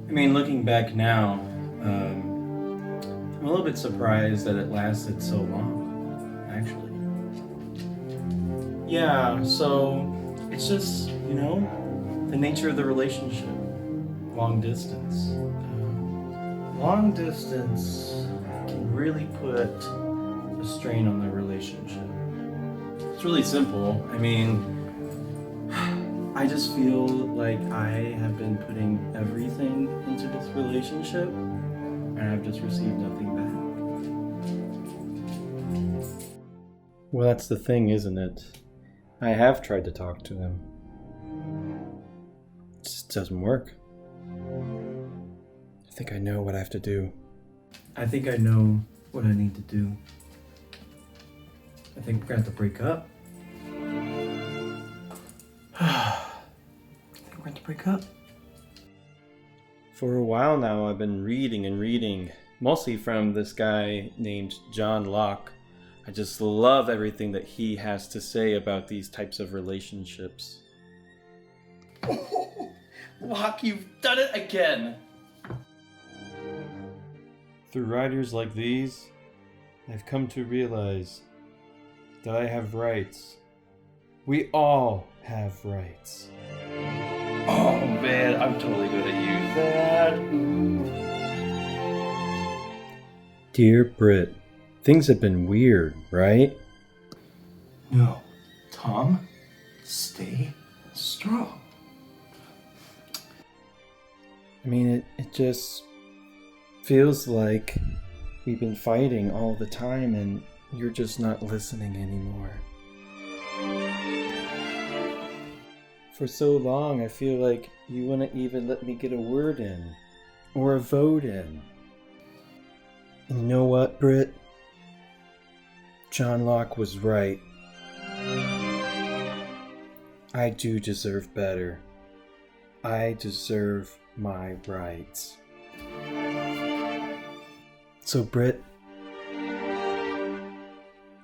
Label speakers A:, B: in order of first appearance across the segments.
A: I mean, looking back now, I'm a little bit surprised that it lasted so long, actually. Yeah, so it's just, the nature of the relationship. Long distance. Long distance can really put a strain on the relationship. It's really simple. I mean, I just feel like I have been putting everything into this relationship and I've just received nothing back. Well, that's the thing, isn't it? I have tried to talk to him. It just doesn't work. I think I know what I have to do. I think I know what I need to do. I think we're gonna have to break up. I think we're going to break up. For a while now, I've been reading, mostly from this guy named John Locke. I just love everything that he has to say about these types of relationships.
B: Locke, you've done it again!
A: Through writers like these, I've come to realize that I have rights. We all have rights.
B: Oh man, I'm totally gonna use that.
A: Dear Britt, things have been weird, right?
B: No, Tom, stay strong.
A: I mean, it just feels like we've been fighting all the time and you're just not listening anymore. For so long, I feel like you wouldn't even let me get a word in or a vote in. And you know what, Britt? John Locke was right. I do deserve better. I deserve my rights. So, Britt,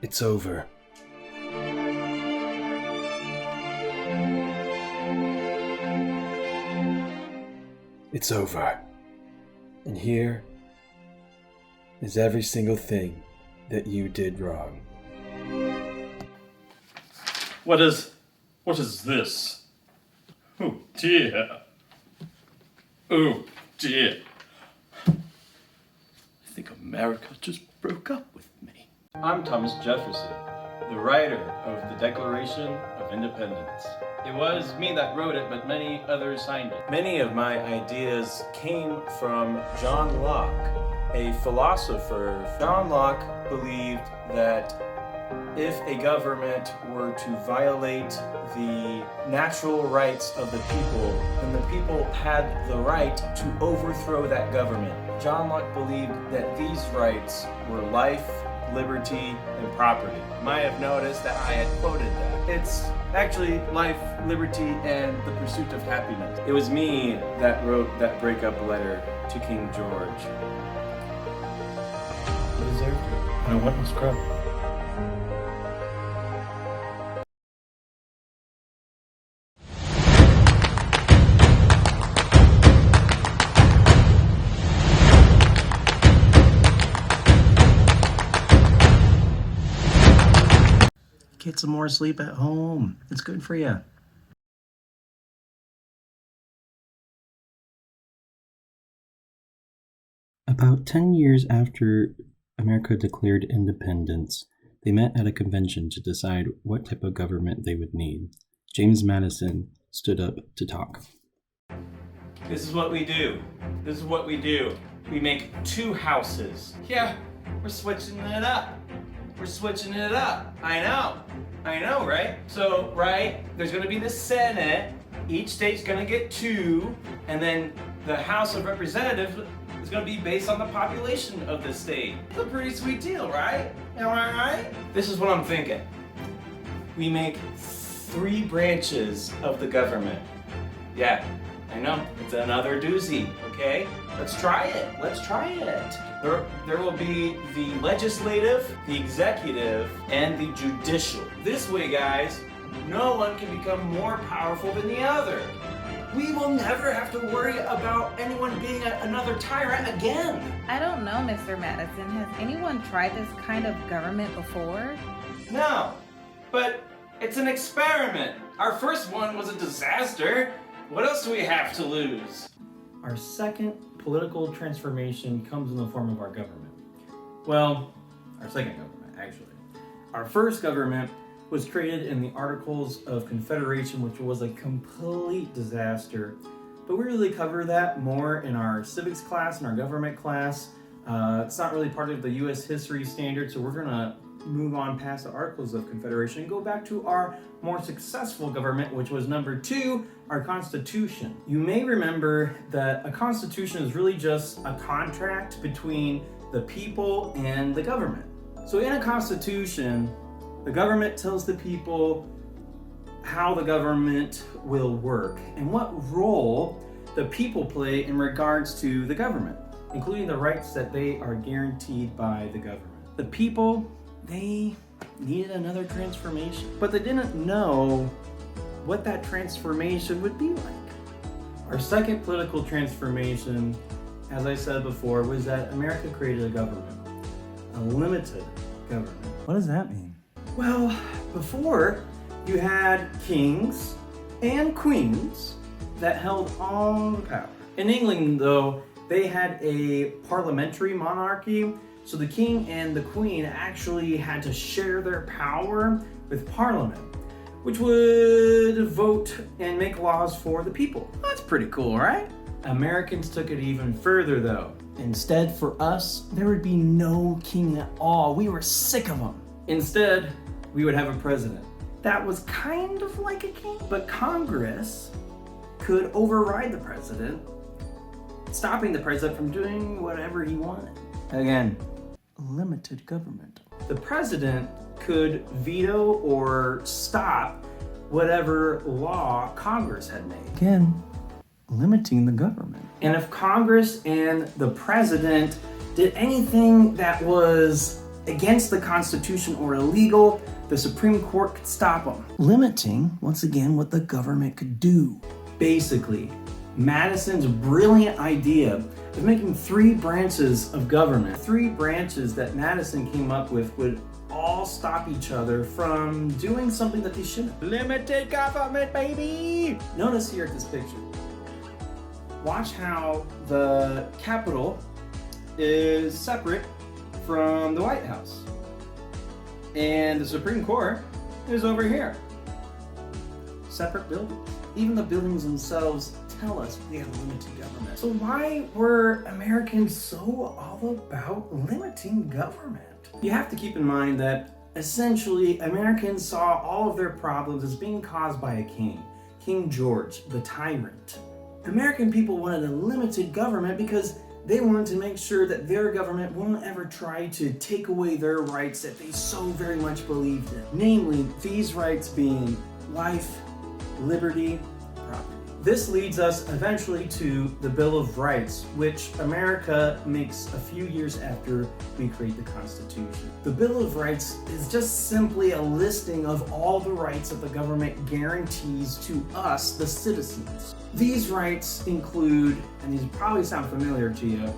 A: it's over. It's over. And here is every single thing that you did wrong.
B: What is this? Oh dear. Oh dear. I think America just broke up with me.
A: I'm Thomas Jefferson, the writer of the Declaration of Independence. It was me that wrote it, but many others signed it. Many of my ideas came from John Locke, a philosopher. John Locke believed that if a government were to violate the natural rights of the people, then the people had the right to overthrow that government. John Locke believed that these rights were life, liberty, and property. You might have noticed that I had quoted that. It's actually life, liberty, and the pursuit of happiness. It was me that wrote that breakup letter to King George. I deserved it. And I want no scrub. Get some more sleep at home. It's good for you. About 10 years after America declared independence, they met at a convention to decide what type of government they would need. James Madison stood up to talk. This is what we do. This is what we do. We make two houses. Yeah, we're switching it up. We're switching it up. I know, right? So, right, there's gonna be the Senate. Each state's gonna get two, and then the House of Representatives is gonna be based on the population of the state. It's a pretty sweet deal, right? Am I right? This is what I'm thinking. We make 3 branches of the government. Yeah, I know, it's another doozy, okay? Let's try it. There will be the legislative, the executive, and the judicial. This way, guys, no one can become more powerful than the other. We will never have to worry about anyone being another tyrant again.
C: I don't know, Mr. Madison. Has anyone tried this kind of government before?
B: No, but it's an experiment. Our first one was a disaster. What else do we have to lose?
A: Our second political transformation comes in the form of our government. Well, our second government, actually. Our first government was created in the Articles of Confederation, which was a complete disaster. But we really cover that more in our civics class and our government class. It's not really part of the U.S. history standard, so we're going to move on past the Articles of Confederation and go back to our more successful government, which was number 2, our Constitution. You may remember that a Constitution is really just a contract between the people and the government. So in a Constitution, the government tells the people how the government will work and what role the people play in regards to the government, including the rights that they are guaranteed by the government. The people, they needed another transformation, but they didn't know what that transformation would be like. Our second political transformation, as I said before, was that America created a government, a limited government. What does that mean? Well, before you had kings and queens that held all the power. In England, though, they had a parliamentary monarchy, so the king and the queen actually had to share their power with parliament, which would vote and make laws for the people. That's pretty cool, right? Americans took it even further, though. Instead, for us, there would be no king at all. We were sick of them. Instead, we would have a president. That was kind of like a king, but Congress could override the president, stopping the president from doing whatever he wanted. Again, limited government. The president could veto or stop whatever law Congress had made. Again, limiting the government. And if Congress and the president did anything that was against the Constitution or illegal, the Supreme Court could stop them. Limiting, once again, what the government could do. Basically, Madison's brilliant idea of making 3 branches of government, 3 branches that Madison came up with, would all stop each other from doing something that they shouldn't. Limited government, baby! Notice here at this picture. Watch how the Capitol is separate from the White House. And the Supreme Court is over here. Separate buildings. Even the buildings themselves tell us we have limited government. So why were Americans so all about limiting government? You have to keep in mind that essentially Americans saw all of their problems as being caused by a king, King George, the tyrant. American people wanted a limited government because they wanted to make sure that their government won't ever try to take away their rights that they so very much believed in. Namely, these rights being life, liberty, property. This leads us eventually to the Bill of Rights, which America makes a few years after we create the Constitution. The Bill of Rights is just simply a listing of all the rights that the government guarantees to us, the citizens. These rights include, and these probably sound familiar to you,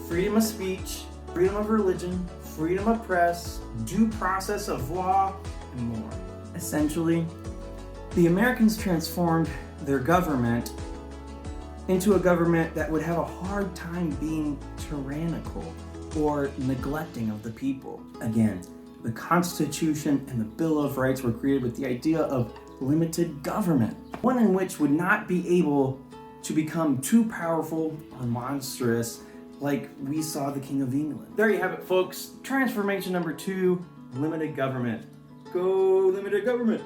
A: freedom of speech, freedom of religion, freedom of press, due process of law, and more. Essentially, the Americans transformed their government into a government that would have a hard time being tyrannical or neglecting of the people. Again, the Constitution and the Bill of Rights were created with the idea of limited government, one in which would not be able to become too powerful or monstrous like we saw the King of England. There you have it, folks. Transformation number 2, limited government. Go limited government.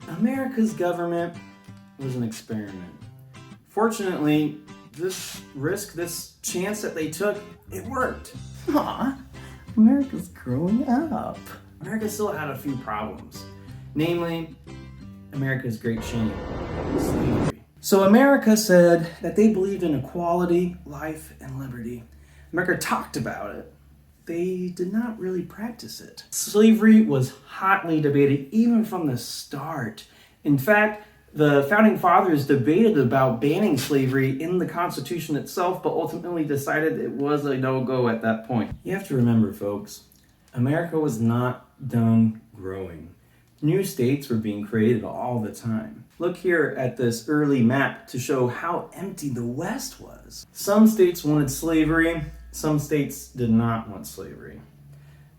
A: America's government was an experiment. Fortunately, this chance that they took, it worked. Aw, America's growing up. America still had a few problems. Namely, America's great shame, slavery. So America said that they believed in equality, life, and liberty. America talked about it. They did not really practice it. Slavery was hotly debated even from the start. In fact,
D: The founding fathers debated about banning slavery in the Constitution itself, but ultimately decided it was a no-go at that point. You have to remember, folks, America was not done growing. New states were being created all the time. Look here at this early map to show how empty the West was. Some states wanted slavery, some states did not want slavery.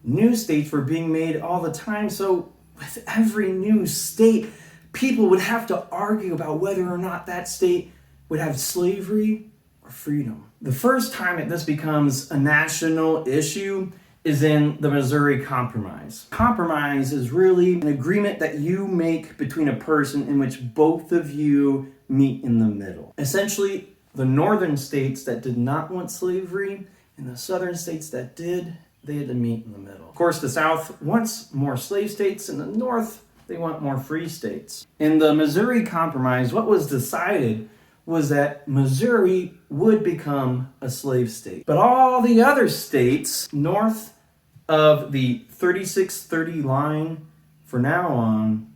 D: New states were being made all the time, so with every new state, people would have to argue about whether or not that state would have slavery or freedom. The first time that this becomes a national issue is in the Missouri Compromise. Compromise is really an agreement that you make between a person in which both of you meet in the middle. Essentially, the northern states that did not want slavery and the southern states that did, they had to meet in the middle. Of course, the South wants more slave states, and the North, they want more free states. In the Missouri Compromise, what was decided was that Missouri would become a slave state. But all the other states north of the 3630 line from now on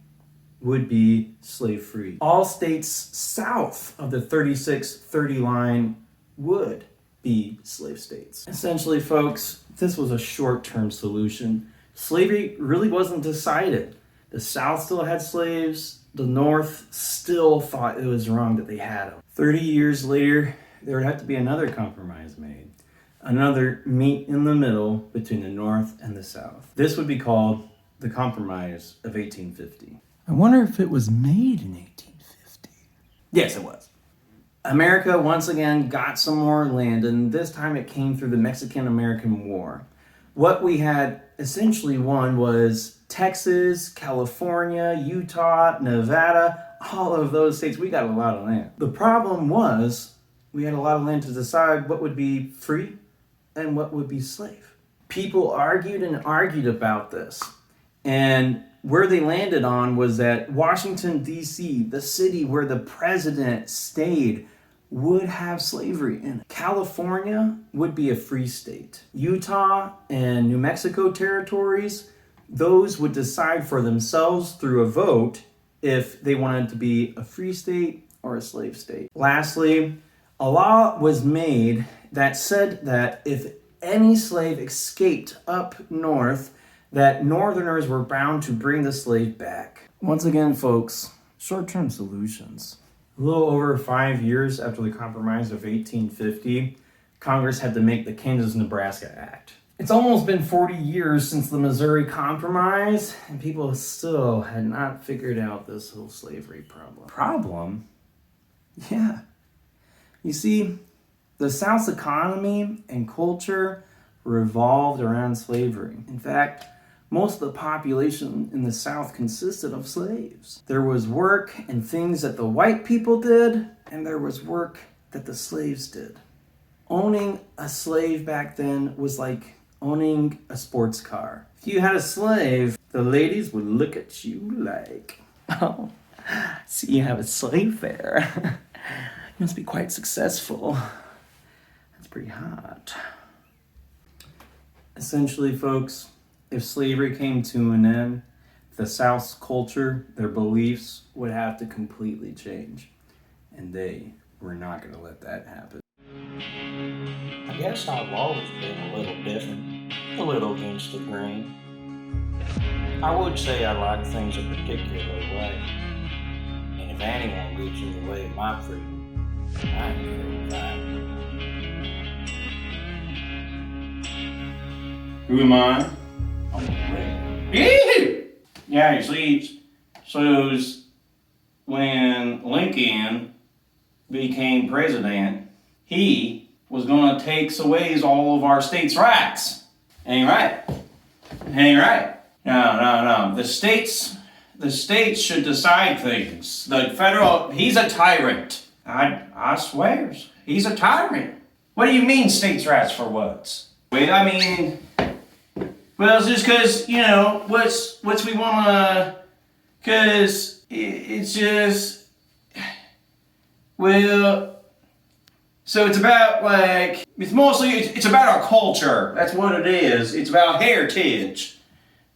D: would be slave-free. All states south of the 3630 line would be slave states. Essentially, folks, this was a short-term solution. Slavery really wasn't decided. The South still had slaves. The North still thought it was wrong that they had them. 30 years later, there would have to be another compromise made. Another meet in the middle between the North and the South. This would be called the Compromise of 1850. I wonder if it was made in 1850. Yes, it was. America once again got some more land, and this time it came through the Mexican-American War. What we had essentially won was Texas, California, Utah, Nevada, all of those states. We got a lot of land. The problem was we had a lot of land to decide what would be free and what would be slave. People argued and argued about this. And where they landed on was that Washington, D.C., the city where the president stayed, would have slavery in it. California would be a free state. Utah and New Mexico territories, those would decide for themselves through a vote if they wanted to be a free state or a slave state. Lastly, a law was made that said that if any slave escaped up north, that Northerners were bound to bring the slave back. Once again, folks, short-term solutions. A little over 5 years after the Compromise of 1850, Congress had to make the Kansas-Nebraska Act. It's almost been 40 years since the Missouri Compromise, and people still had not figured out this whole slavery problem. Problem? Yeah. You see, the South's economy and culture revolved around slavery. In fact, most of the population in the South consisted of slaves. There was work and things that the white people did, and there was work that the slaves did. Owning a slave back then was like owning a sports car. If you had a slave, the ladies would look at you like, oh, see you have a slave there. You must be quite successful. That's pretty hot. Essentially, folks, if slavery came to an end, the South's culture, their beliefs would have to completely change. And they were not going to let that happen.
E: I guess I've always been a little different, a little against the grain. I would say I like things a particular way. And if anyone gets in the way of my freedom, I ain't good with that.
B: Who am I? Yeah, you see, so when Lincoln became president, he was going to take away all of our states' rights. Ain't right. Ain't right. No. The states should decide things. The federal, he's a tyrant. I swears, he's a tyrant. What do you mean states' rights for what? Well, I mean, well, it's just because, you know, what's we want to, because it's just, well, so it's about, like, it's about our culture. That's what it is. It's about heritage.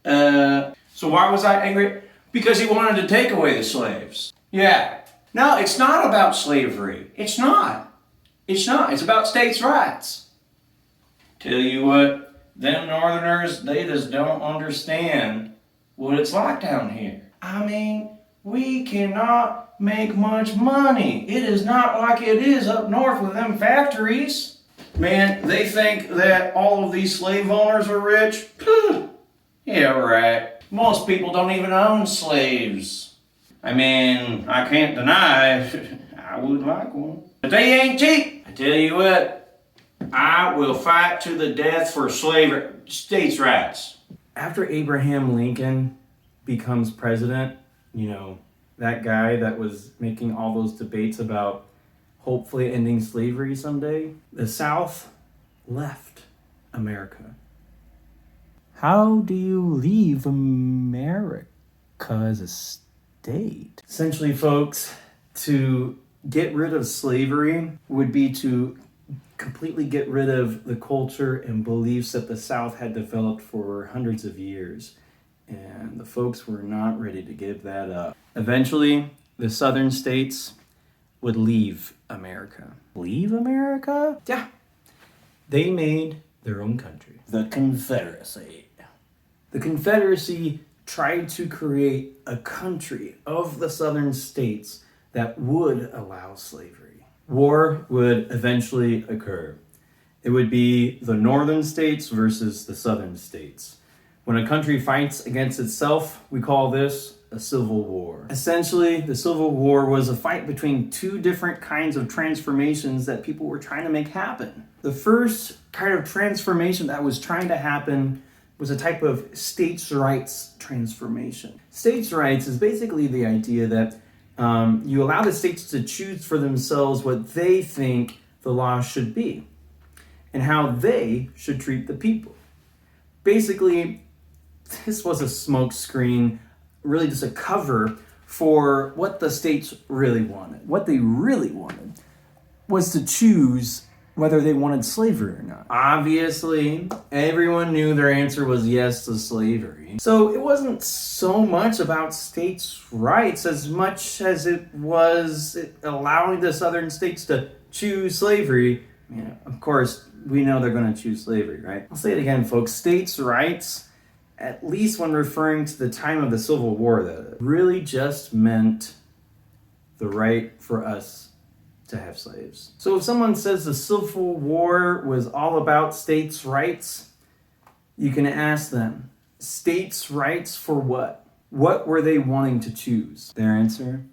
B: So why was I angry? Because he wanted to take away the slaves.
E: Yeah. No, it's not about slavery. It's not. It's not. It's about states' rights.
B: Tell you what, them northerners, they just don't understand what it's like down here. I mean, we cannot make much money. It is not like it is up north with them factories. Man, they think that all of these slave owners are rich. Yeah, right. Most people don't even own slaves. I mean, I can't deny I would like one. But they ain't cheap. I tell you what, I will fight to the death for slavery, states' rights.
D: After Abraham Lincoln becomes president, that guy that was making all those debates about hopefully ending slavery someday, the South left America. How do you leave America as a state? Essentially, folks, to get rid of slavery would be to completely get rid of the culture and beliefs that the South had developed for hundreds of years. And the folks were not ready to give that up. Eventually, the southern states would leave America. Leave America? Yeah. They made their own country.
E: The Confederacy.
D: The Confederacy tried to create a country of the southern states that would allow slavery. War would eventually occur. It would be the northern states versus the southern states. When a country fights against itself, we call this a civil war. Essentially, the Civil War was a fight between two different kinds of transformations that people were trying to make happen. The first kind of transformation that was trying to happen was a type of states' rights transformation. States' rights is basically the idea that you allow the states to choose for themselves what they think the law should be and how they should treat the people. Basically, this was a smokescreen, really just a cover for what the states really wanted. What they really wanted was to choose whether they wanted slavery or not. Obviously, everyone knew their answer was yes to slavery. So it wasn't so much about states' rights as much as it was allowing the southern states to choose slavery. Of course, we know they're going to choose slavery, right? I'll say it again, folks. States' rights, at least when referring to the time of the Civil War, that really just meant the right for us to have slaves. So if someone says the Civil War was all about states' rights, you can ask them, states' rights for what? What were they wanting to choose? Their answer,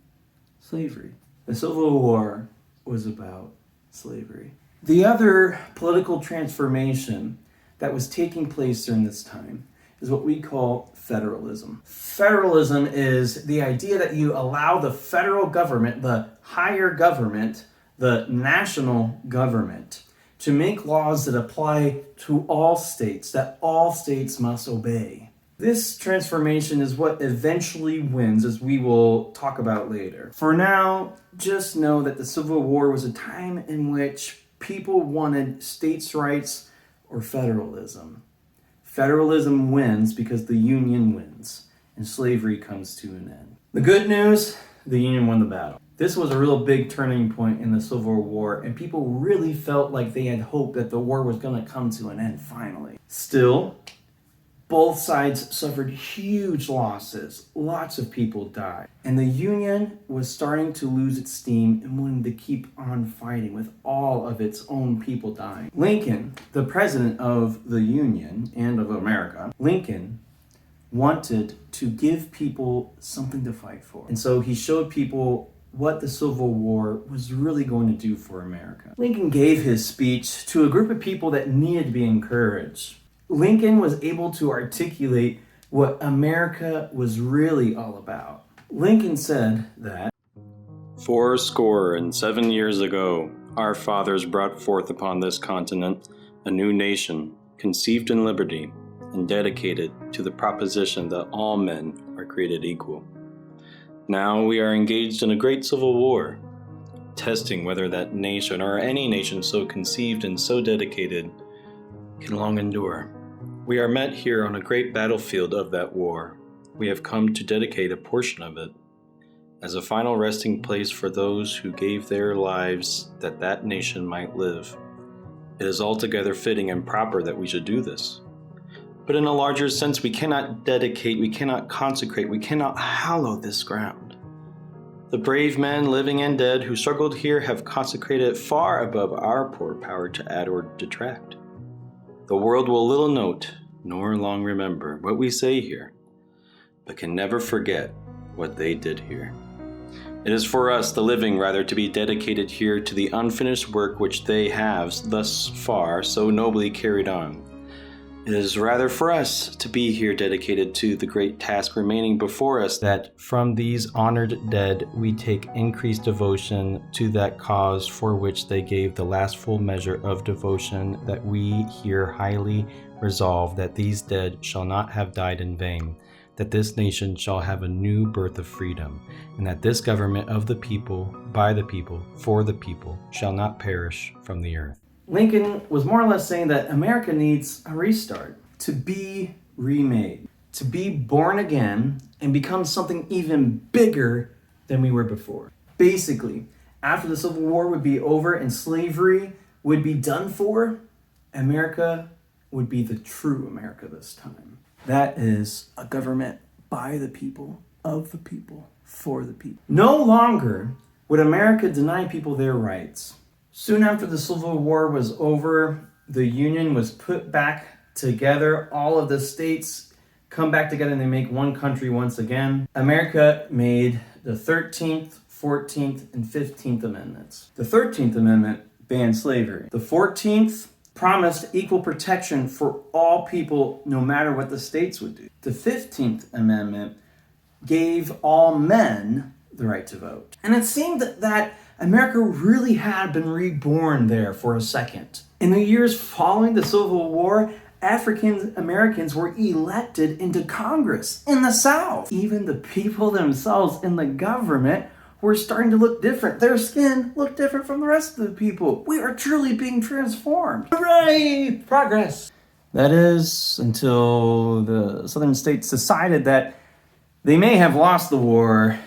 D: slavery. The Civil War was about slavery. The other political transformation that was taking place during this time is what we call federalism. Federalism is the idea that you allow the federal government, the higher government, the national government, to make laws that apply to all states, that all states must obey. This transformation is what eventually wins, as we will talk about later. For now, just know that the Civil War was a time in which people wanted states' rights or federalism. Federalism wins because the Union wins, and slavery comes to an end. The good news, the Union won the battle. This was a real big turning point in the Civil War, and people really felt like they had hope that the war was going to come to an end finally. Still, both sides suffered huge losses. Lots of people died. And the Union was starting to lose its steam and wanted to keep on fighting with all of its own people dying. Lincoln, the president of the Union and of America, Lincoln wanted to give people something to fight for. And so he showed people what the Civil War was really going to do for America. Lincoln gave his speech to a group of people that needed to be encouraged. Lincoln was able to articulate what America was really all about. Lincoln said that
A: 7 years ago, our fathers brought forth upon this continent a new nation, conceived in liberty and dedicated to the proposition that all men are created equal. Now we are engaged in a great civil war, testing whether that nation or any nation so conceived and so dedicated can long endure. We are met here on a great battlefield of that war. We have come to dedicate a portion of it. as a final resting place for those who gave their lives that that nation might live. It is altogether fitting and proper that we should do this. But in a larger sense, we cannot dedicate, we cannot consecrate, we cannot hallow this ground. The brave men, living and dead, who struggled here have consecrated it far above our poor power to add or detract. The world will little note, nor long remember, what we say here, but can never forget what they did here. It is for us, the living, rather, to be dedicated here to the unfinished work which they have thus far so nobly carried on. It is rather for us to be here dedicated to the great task remaining before us, that from these honored dead we take increased devotion to that cause for which they gave the last full measure of devotion, that we here highly resolve that these dead shall not have died in vain, that this nation shall have a new birth of freedom, and that this government of the people, by the people, for the people, shall not perish from the earth.
D: Lincoln was more or less saying that America needs a restart, to be remade, to be born again and become something even bigger than we were before. Basically, after the Civil War would be over and slavery would be done for, America would be the true America this time. That is a government by the people, of the people, for the people. No longer would America deny people their rights. Soon after the Civil War was over, the Union was put back together. All of the states come back together and they make one country once again. America made the 13th, 14th, and 15th Amendments. The 13th Amendment banned slavery. The 14th promised equal protection for all people, no matter what the states would do. The 15th Amendment gave all men the right to vote. And it seemed that America really had been reborn there for a second. In the years following the Civil War, African Americans were elected into Congress in the South. Even the people themselves in the government were starting to look different. Their skin looked different from the rest of the people. We are truly being transformed. Hooray! Progress! That is, until the southern states decided that they may have lost the war,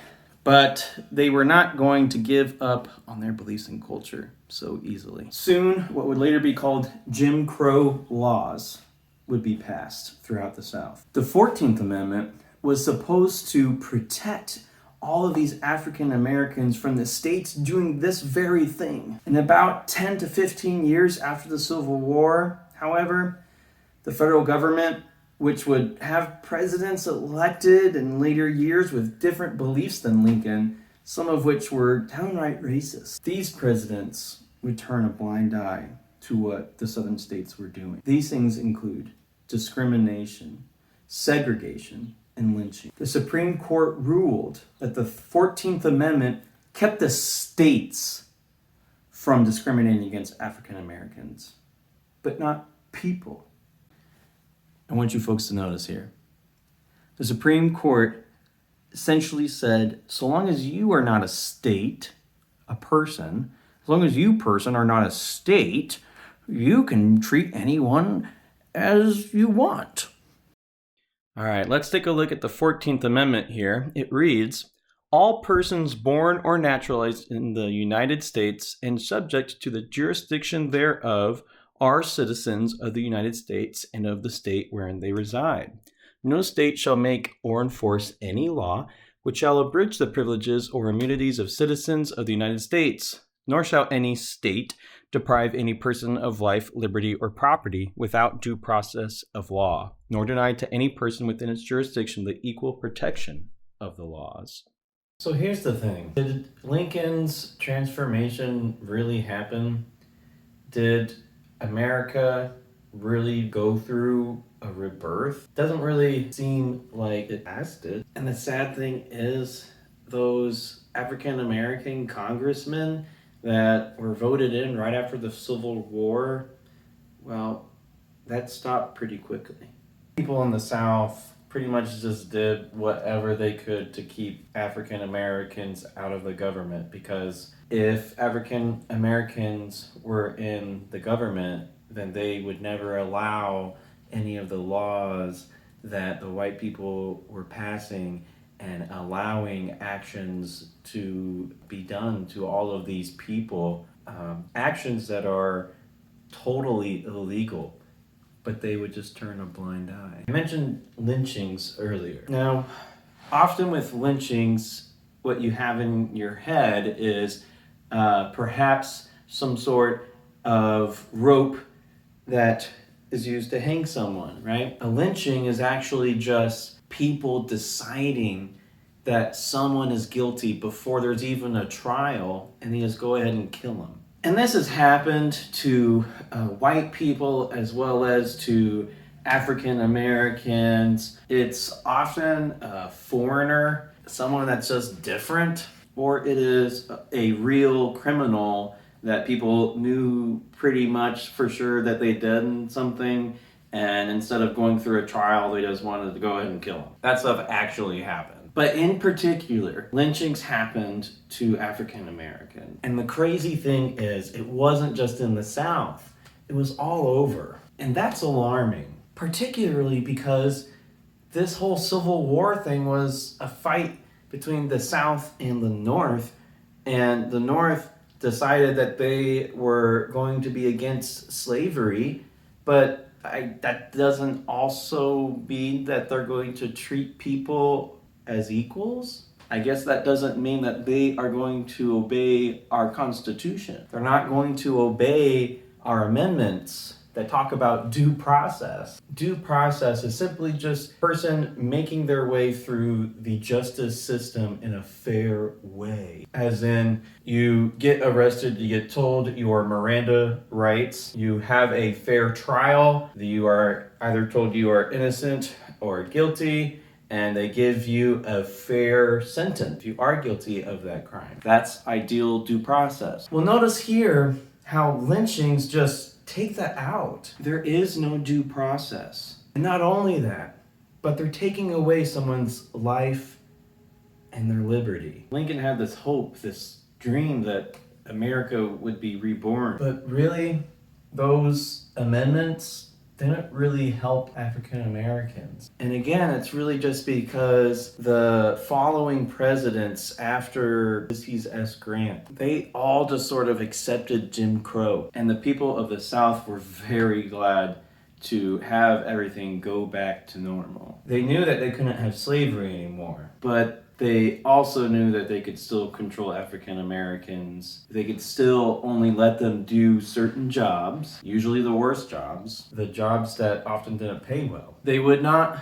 D: but they were not going to give up on their beliefs and culture so easily. Soon, what would later be called Jim Crow laws would be passed throughout the South. The 14th Amendment was supposed to protect all of these African Americans from the states doing this very thing. In about 10 to 15 years after the Civil War, however, the federal government, which would have presidents elected in later years with different beliefs than Lincoln, some of which were downright racist. These presidents would turn a blind eye to what the southern states were doing. These things include discrimination, segregation, and lynching. The Supreme Court ruled that the 14th Amendment kept the states from discriminating against African Americans, but not people. I want you folks to notice here. The Supreme Court essentially said, so long as you are not a state, a person, as long as you, person, are not a state, you can treat anyone as you want. All right, let's take a look at the 14th Amendment here. It reads, all persons born or naturalized in the United States and subject to the jurisdiction thereof are citizens of the United States and of the state wherein they reside. No state shall make or enforce any law which shall abridge the privileges or immunities of citizens of the United States, nor shall any state deprive any person of life, liberty, or property without due process of law, nor deny to any person within its jurisdiction the equal protection of the laws. So here's the thing. Did Lincoln's transformation really happen? Did America really go through a rebirth? Doesn't really seem like it has did. And the sad thing is, those African American congressmen that were voted in right after the Civil War, well, that stopped pretty quickly. People in the South pretty much just did whatever they could to keep African Americans out of the government, because if African Americans were in the government, then they would never allow any of the laws that the white people were passing and allowing actions to be done to all of these people, actions that are totally illegal, but they would just turn a blind eye. I mentioned lynchings earlier. Now, often with lynchings, what you have in your head is perhaps some sort of rope that is used to hang someone, right? A lynching is actually just people deciding that someone is guilty before there's even a trial, and they just go ahead and kill them. And this has happened to white people as well as to African Americans. It's often a foreigner, someone that's just different, or it is a real criminal that people knew pretty much for sure that they'd done something, and instead of going through a trial, they just wanted to go ahead and kill them. That stuff actually happened. But in particular, lynchings happened to African Americans. And the crazy thing is, it wasn't just in the South, it was all over. And that's alarming, particularly because this whole Civil War thing was a fight between the South and the North, and the North decided that they were going to be against slavery, but that doesn't also mean that they're going to treat people as equals. I guess that doesn't mean that they are going to obey our Constitution. They're not going to obey our amendments that talk about due process. Due process is simply just a person making their way through the justice system in a fair way. As in, you get arrested, you get told your Miranda rights, you have a fair trial, you are either told you are innocent or guilty, and they give you a fair sentence if you are guilty of that crime. That's ideal due process. Well, notice here how lynchings just take that out. There is no due process. And not only that, but they're taking away someone's life and their liberty. Lincoln had this hope, this dream that America would be reborn. But really, those amendments didn't really help African Americans. And again, it's really just because the following presidents after Ulysses S. Grant, they all just sort of accepted Jim Crow. And the people of the South were very glad to have everything go back to normal. They knew that they couldn't have slavery anymore, but they also knew that they could still control African Americans. They could still only let them do certain jobs, usually the worst jobs, the jobs that often didn't pay well. They would not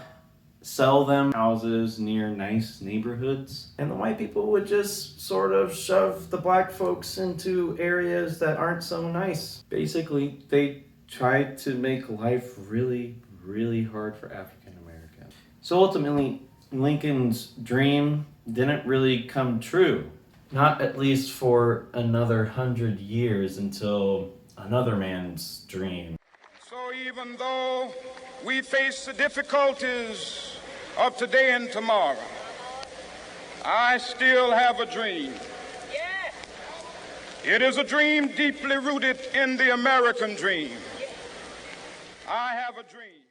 D: sell them houses near nice neighborhoods, and the white people would just sort of shove the black folks into areas that aren't so nice. Basically, they tried to make life really, really hard for African Americans. So ultimately, Lincoln's dream didn't really come true. Not at least for another 100 years until another man's dream.
F: So even though we face the difficulties of today and tomorrow, I still have a dream. It is a dream deeply rooted in the American dream. I have a dream.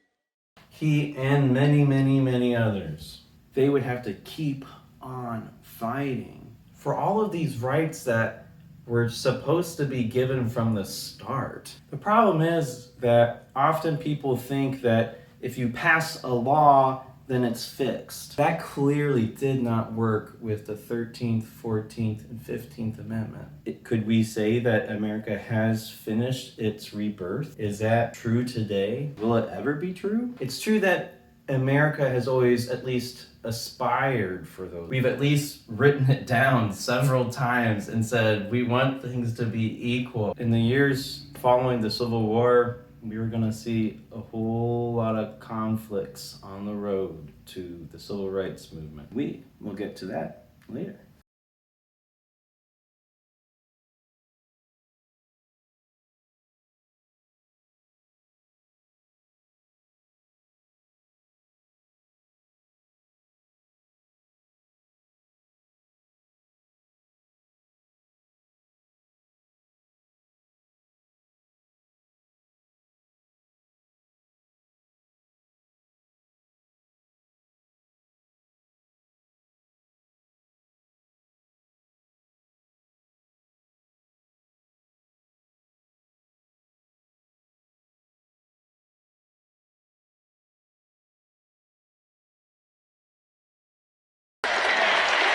D: He and many, many, many others, they would have to keep on fighting for all of these rights that were supposed to be given from the start. The problem is that often people think that if you pass a law, then it's fixed. That clearly did not work with the 13th, 14th, and 15th Amendment. Could we say that America has finished its rebirth? Is that true today? Will it ever be true? It's true that America has always at least aspired for those. We've at least written it down several times and said we want things to be equal. In the years following the Civil War, we were going to see a whole lot of conflicts on the road to the civil rights movement. We will get to that later.